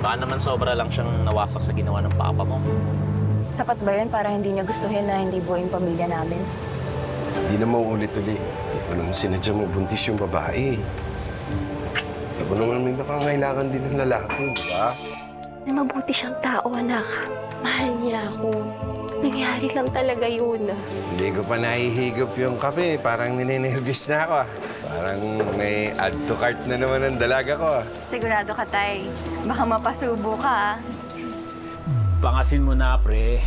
Baka naman sobra lang siyang nawasak sa ginawa ng papa mo. Sapat ba yun para hindi niya gustuhin na hindi buo yung pamilya namin? Hindi na mauulit-uli. Hindi ko naman sinadya mo buntis yung babae. Alam mo naman may nakangailangan din ng lalaki, di ba? Mabuti siyang tao, anak. Mahal niya ako. Nangyari lang talaga yun. Hindi ko pa nahihigop yung kape. Parang ninenervous na ako. Parang may add to cart na naman ang dalaga ko. Sigurado ka, Tay. Baka mapasubo ka. Pangasin mo na, pre.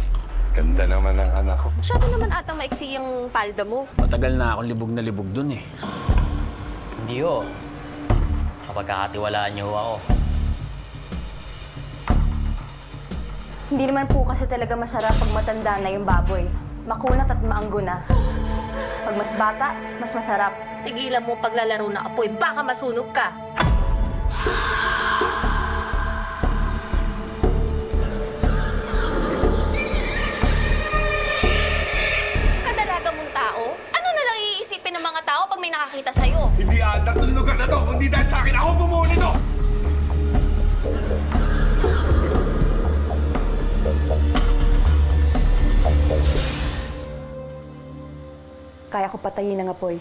Ganda naman ng anak ko. Masyado naman atang maiksi yung palda mo. Matagal na akong libog na libog dun eh. Hindi ho. Kapagkakatiwalaan niyo ho ako. Hindi naman po kasi talaga masarap pag matanda na yung baboy. Makunat at maanggo na. Pag mas bata, mas masarap. Tigilan mo paglalaro na apoy, baka masunog ka. Kadalaga mong tao? Ano na lang iisipin ng mga tao pag may nakakita sa'yo? Hindi adat ng lugar na to. Kundi dahil sa akin ako bumuo nito. Kaya ko patayin ang apoy.